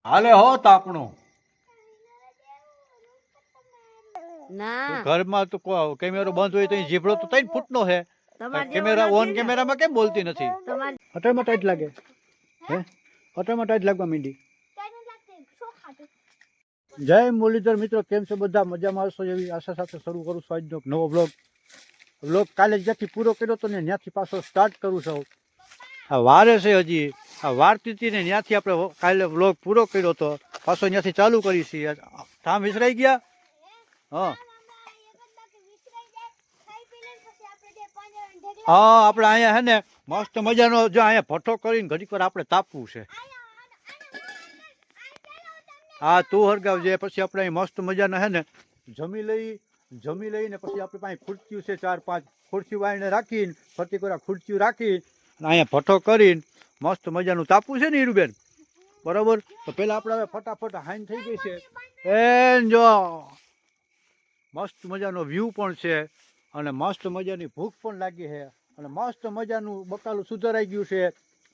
હાલે હો તાપણું ના ઘરમાં તો કેમેરો બંધ હોય તો જીભડો તો 3 ફૂટનો છે. તમારે કેમેરા ઓન કેમેરામાં કેમ બોલતી નથી? તમારે અટરમાં ટાઈટ લાગે હે? અટરમાં ટાઈટ લાગવા માંડી. જય મુરલીધર મિત્રો, કેમ છે બધા? મજામાં હશો એવી આશા સાથે શરૂ કરું છું આજનો નવો વ્લોગ. કાલે જ્યાંથી પૂરો કર્યો હતો ને ત્યાંથી પાછો સ્ટાર્ટ કરું છું. આ વારે છે હજી આ વારતી હતી ને ત્યાંથી આપણે કાલે વ્લોગ પૂરો કર્યો હતો, પાછો ત્યાંથી ચાલુ કરી છીએ. ઠામ વિસરાઈ ગયા. હા હા, આપણે અહીંયા હે ને મસ્ત મજાનો જો અહીંયા ભઠ્ઠો કરીને ઘડીક વાર આપણે તાપવું છે. હા તું હરગાવજે, પછી આપણે અહીં મસ્ત મજાના હે ને જમી લઈને પછી આપણે પાસે ખુરચીઓ છે 4-5 ખુરચીઓ વાળીને રાખીને ફરતી કોરા ખુરચીઓ રાખીને અહીંયા ભઠ્ઠો કરીને મસ્ત મજાનું તાપવું છે ને હીરુબેન, બરોબર? તો પેલા આપણે હવે ફટાફટ હાઈન થઈ ગઈ છે. એન જો મસ્ત મજાનો વ્યૂ પણ છે અને મસ્ત મજાની ભૂખ પણ લાગી છે અને મસ્ત મજાનું બકાલું સુધારાઈ ગયું છે.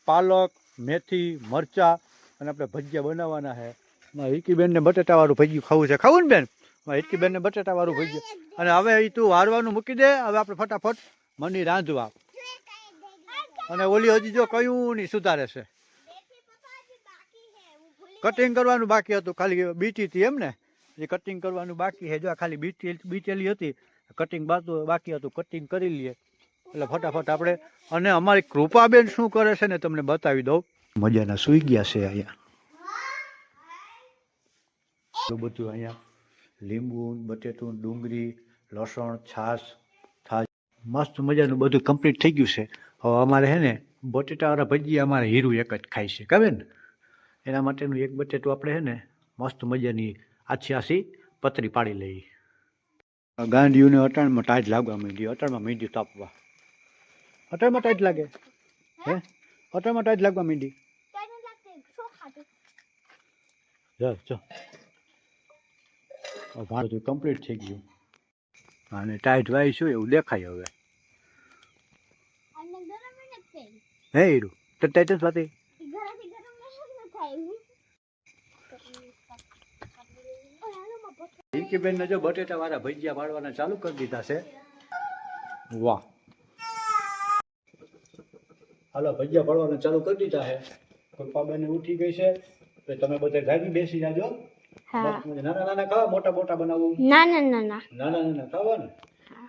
પાલક, મેથી, મરચા અને આપણે ભજીયા બનાવવાના છે. હિરકીબેનને બટેટાવાળું ભજીયું ખાવું છે. ખાવું ને બેન? હિરકીબેનને બટેટાવાળું ભજીયું. અને હવે એ તું વારવાનું મૂકી દે, હવે આપણે ફટાફટ મની રાંધવા. અને ઓલી હજી જો કયું નહીં સુધારે છે. કટિંગ કરવાનું બાકી હતું, ખાલી બીટી હતી એમ ને? એ કટિંગ કરવાનું બાકી છે. જો ખાલી બીટેલી હતી, કટિંગ બાકી હતું. કટિંગ કરી લઈએ એટલે ફટાફટ આપણે. અને અમારી કૃપાબેન શું કરે છે ને તમને બતાવી દઉં. મજાના સૂઈ ગયા છે અહીંયા. બધું અહીંયા લીંબુ, બટેટું, ડુંગળી, લસણ, છાશ મસ્ત મજાનું બધું કમ્પ્લીટ થઈ ગયું છે. હવે અમારે છે ને બટેટાવાળા ભજીયા અમારે હીરું એક જ ખાય છે, ખબર ને? એના માટેનું એક બટેટું આપણે છે ને મસ્ત મજાની આછી પતરી પાડી લઈએ. ગાંડીઓને અટાણમાં ટાઈટ લાગવા માંડી, અટાણમાં માંડી તાપવા. અટાણમાં ટાઈટ લાગે હે? અટાણમાં ટાઈટ લાગવા માંડી. જો ભાડું કમ્પ્લીટ થઈ ગયું અને ટાઈટ વાઈશું એવું દેખાય હવે. હે હીરું તો ટાઈટ જ વાતી. હિરકીબેન ને જો બટેટા વાળા ભજીયા પાડવાના ચાલુ કરી દીધા છે. વાહ, હાલો ભજીયા પાડવાના ચાલુ કરી દીધા છે. કૃપાબેન ઉઠી ગઈ છે તો તમે બધા જાગી બેસી જાજો. નાના નાના ખાવા, મોટા મોટા બનાવવું? નાના ખાવા ને.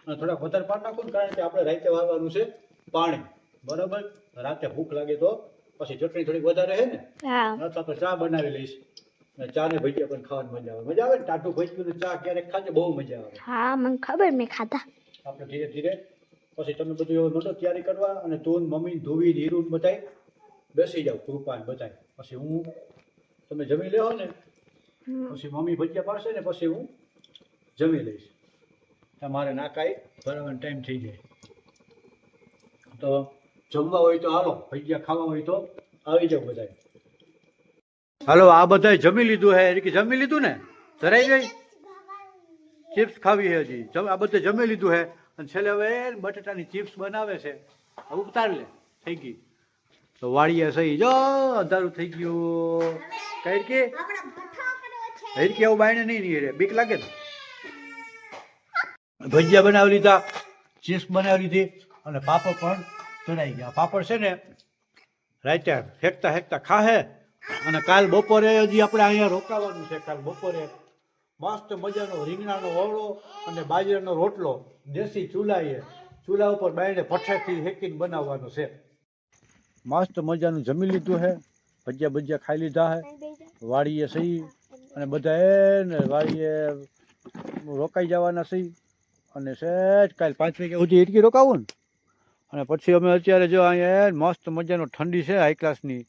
અને થોડા વધારે પાડ નાખું, કારણ કે આપણે રાતે વાળવાનું છે પાણી, બરોબર? રાતે ભૂખ લાગે તો પછી ચટણી થોડીક વધારે છે ને, અથવા તો ચા બનાવી લઈશ. ચા ને ભજીયા પણ ખાવાની મજા આવે. મજા આવે ને ટાટું ભજીયું ને ચા ક્યારેક ખાજે, બહુ મજા આવે. હા મને ખબર, મેં ખાધા. આપણે ધીરે ધીરે પછી તમે બધું એવો મોટો તૈયારી કરવા અને તું મમ્મી ધોવી હીરું બધાય બેસી જાવ, કૃપા ને બધાય. પછી હું તમે જમી લેવો ને પછી મમ્મી ભજીયા પાડશે ને પછી હું જમી લઈશ. તમારે નાકાઈ બરાબર ટાઈમ થઈ જાય. તો જમવા હોય તો હાલો, ભજીયા ખાવા હોય તો આવી જાવ બધા. હાલો, આ બધાય જમી લીધું હે કે જમી લીધું ને? ધરાઈ ગઈ? ચિપ્સ ખાવી છે હજી. આ બધે જમી લીધું હે અને છેલ્લે હવે બટેટાની ચિપ્સ બનાવે છે. ઉતાર લે, થઈ ગઈ. તો વાળીએ સહી જો અંધારું થઈ ગયું. કઈ કે હિરકી આવું બાયણે નહીં રે, બીક લાગે ને. ભજીયા બનાવી લીધા, ચિપ્સ બનાવી લીધી અને પાપડ પણ ચડાઈ ગયા. પાપડ છે ને રાતે હેકતા ખાહે. અને કાલ બપોરે હજી આપણે અહીંયા રોકાવાનું છે. કાલ બપોરે મસ્ત મજાનો રીંગણાનો ઓળો અને બાજરાનો રોટલો દેશી ચૂલા ઉપર બાયણે ભઠ્ઠેથી હેકીને બનાવવાનો છે. મસ્ત મજાનું જમી લીધું છે, ભજીયા ખાઈ લીધા છે. વાડીએ સહી અને બધા ને વાડીએ રોકાઈ જવાના સહી. અને સહેજ કાલ 5 વાગ્યા સુધી હિરકી રોકાવું ને. અને પછી અમે અત્યારે જો અહીંયા મસ્ત મજાનો ઠંડી છે હાઈ ક્લાસની,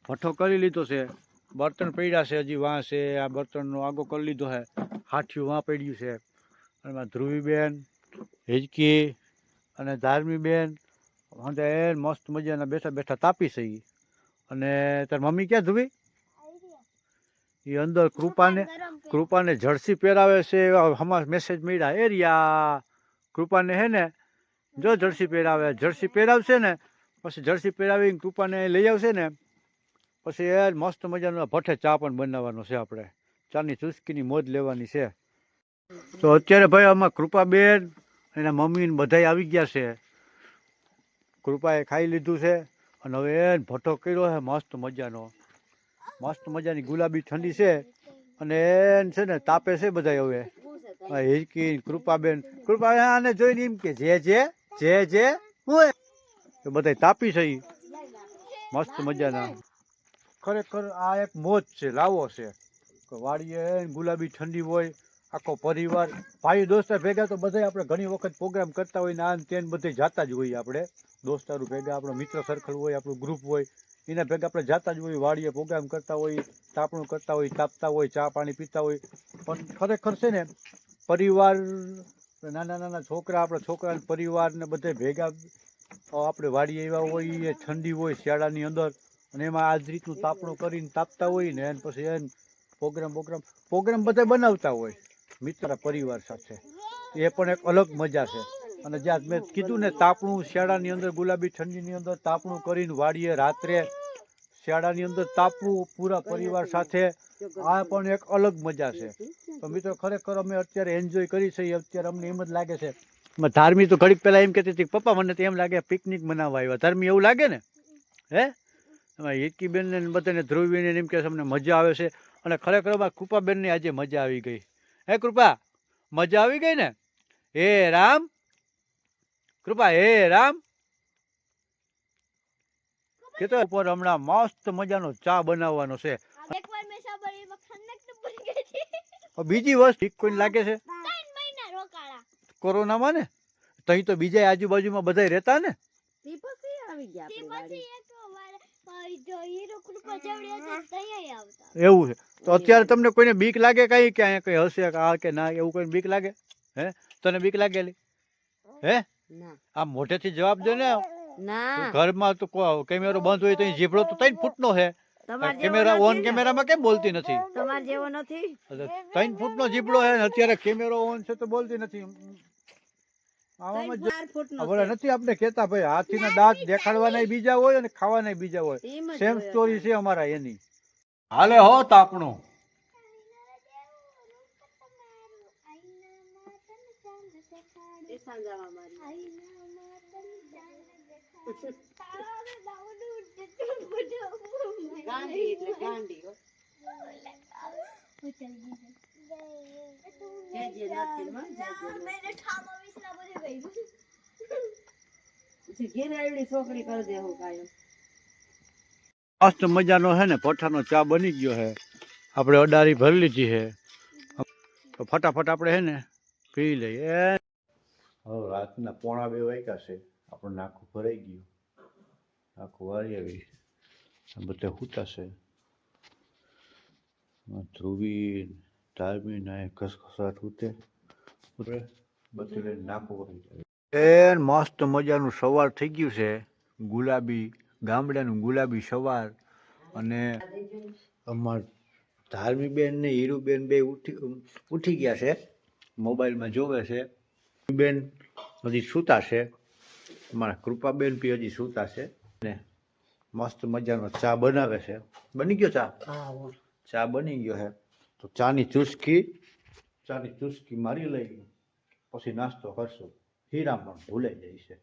ભઠ્ઠો કરી લીધો છે. બર્તન પડ્યા છે હજી વાં છે, આ બર્તનનો આગો કરી લીધો છે. હાથિયું વાં પડ્યું છે. અને ધ્રુવીબેન, હિરકી અને ધાર્મીબેન વાંધે મસ્ત મજાના બેઠા તાપી છે. અને તાર મમ્મી ક્યાં ધ્રુવી? એ અંદર કૃપાને જર્સી પહેરાવે છે. હમણાં મેસેજ મળ્યા એરિયા કૃપાને હે ને જો જર્સી પહેરાવશે ને પછી જર્સી પહેરાવીને કૃપાને લઈ આવશે ને પછી એ મસ્ત મજાનો ભઠ્ઠે ચા પણ બનાવવાનો છે આપણે. ચાની ચુસ્કીની મોજ લેવાની છે. તો અત્યારે ભાઈ આમાં કૃપાબેન એના મમ્મી ને બધાય આવી ગયા છે. કૃપાએ ખાઈ લીધું છે અને હવે એ ભઠ્ઠો કર્યો છે મસ્ત મજાનો. મસ્ત મજાની ગુલાબી ઠંડી છે અને એન છે ને તાપે છે બધા હવે. હિરકી કૃપાબેન આને જોઈને એમ કે જે હું એ બધા તાપી છે ઈ. મસ્ત મજાના. ખરેખર આ એક મોજ છે, લાવો છે. વાડીએ ગુલાબી ઠંડી હોય, આખો પરિવાર ભાઈ દોસ્તર ભેગા તો બધા આપણે ઘણી વખત પ્રોગ્રામ કરતા હોય ને આ તેન બધે જાતા જ હોઈએ આપણે. દોસ્તારો ભેગા આપણો મિત્ર સર્કલ હોય, આપણું ગ્રુપ હોય, એના ભેગા આપણે જાતા જ હોય. વાડીએ પ્રોગ્રામ કરતા હોય, તાપણું કરતા હોય, તાપતા હોય, ચા પાણી પીતા હોય. પણ ખરેખર છે ને પરિવાર, નાના નાના છોકરા, આપણા છોકરાના પરિવાર ને બધે ભેગા આપણે વાડીએ આવ્યા હોય, એ ઠંડી હોય શિયાળાની અંદર અને એમાં આ જ રીતનું તાપણું કરીને તાપતા હોય ને એને પછી એને પ્રોગ્રામ બધા બનાવતા હોય મિત્ર પરિવાર સાથે. એ પણ એક અલગ મજા છે. અને જ્યાં મેં કીધું ને તાપણું શિયાળાની અંદર ગુલાબી ઠંડીની અંદર તાપણું કરીને વાડીએ રાત્રે શિયાળાની અંદર તાપવું પૂરા પરિવાર સાથે, આ પણ એક અલગ મજા છે. તો મિત્રો ખરેખર અમે અત્યારે એન્જોય કરી છે. અત્યારે અમને એમ જ લાગે છે. ધાર્મી તો ઘડીક પહેલા એમ કહેતી હતી પપ્પા મને તો એમ લાગે પિકનિક મનાવવા આવ્યા. ધાર્મી એવું લાગે ને? હે હિરકીબેન ને બધાને ધ્રુવીને એમ કે અમને મજા આવે છે. અને ખરેખર કૃપાબેન ને આજે મજા આવી ગઈ. હે કૃપા, મજા આવી ગઈ ને? હે રામ કૃપા, હે રામ કે તો ઉપર હમણાં મસ્ત મજાનો ચા બનાવવાનો છે. બીજી વસ્તુ કોઈ લાગે છે કોરોનામાં ને તઈ તો બીજા આજુબાજુમાં બધા રહેતા ને. એવું છે તો અત્યારે તમને કોઈને બીક લાગે કઈ કે અહીંયા કઈ હશે આ કે ના એવું કોઈ બીક લાગે? હે તને બીક લાગેલી? હે આ મોઢેથી જવાબ દે ને. ઘરમાં તો કેમેરો બંધ હોય તો જીભડો તો 3 ફૂટનો છે. કેમેરા ઓન કેમેરામાં કેમ બોલતી નથી? તમાર જેવો નથી. 3 ફૂટનો જીભડો છે ને અત્યારે કેમેરો ઓન છે તો બોલતી નથી. નથી આપણે કેતા ભાઈ હાથીના દાંત દેખાડવાના બીજા હોય અને ખાવાના બીજા હોય. સેમ સ્ટોરી છે અમારા એની. હાલે હો તાપણું. મસ્ત મજાનો છે ને ભઠ્ઠાનો ચા બની ગયો છે. આપણે અડારી ભરી લીધી છે તો ફટાફટ આપણે છે ને પી લઈએ. હવે રાતના 1:30 વાગ્યા છે. આપણને આખું ભરાઈ ગયું, આખું વારી આવી બધા સૂતા છે. ધ્રુવી ધાર્મી ના ઘસઘસાટ ઉતે બધે નાખું ભરાઈ જાય. મસ્ત મજાનું સવાર થઈ ગયું છે. ગુલાબી ગામડાનું ગુલાબી સવાર. અને અમાર ધાર્મીબેન ને હીરુબેન બે ઉઠી ગયા છે, મોબાઈલમાં જોવે છે. બેન હજી સૂતા છે. અમારા કૃપાબેન બી હજી સૂતા છે ને મસ્ત મજાનો ચા બનાવે છે. બની ગયો ચા? ચા બની ગયો છે તો ચાની ચુસ્કી મારી લઈ પછી નાસ્તો કરશું. હીરા પણ ભૂલાઈ જાય છે.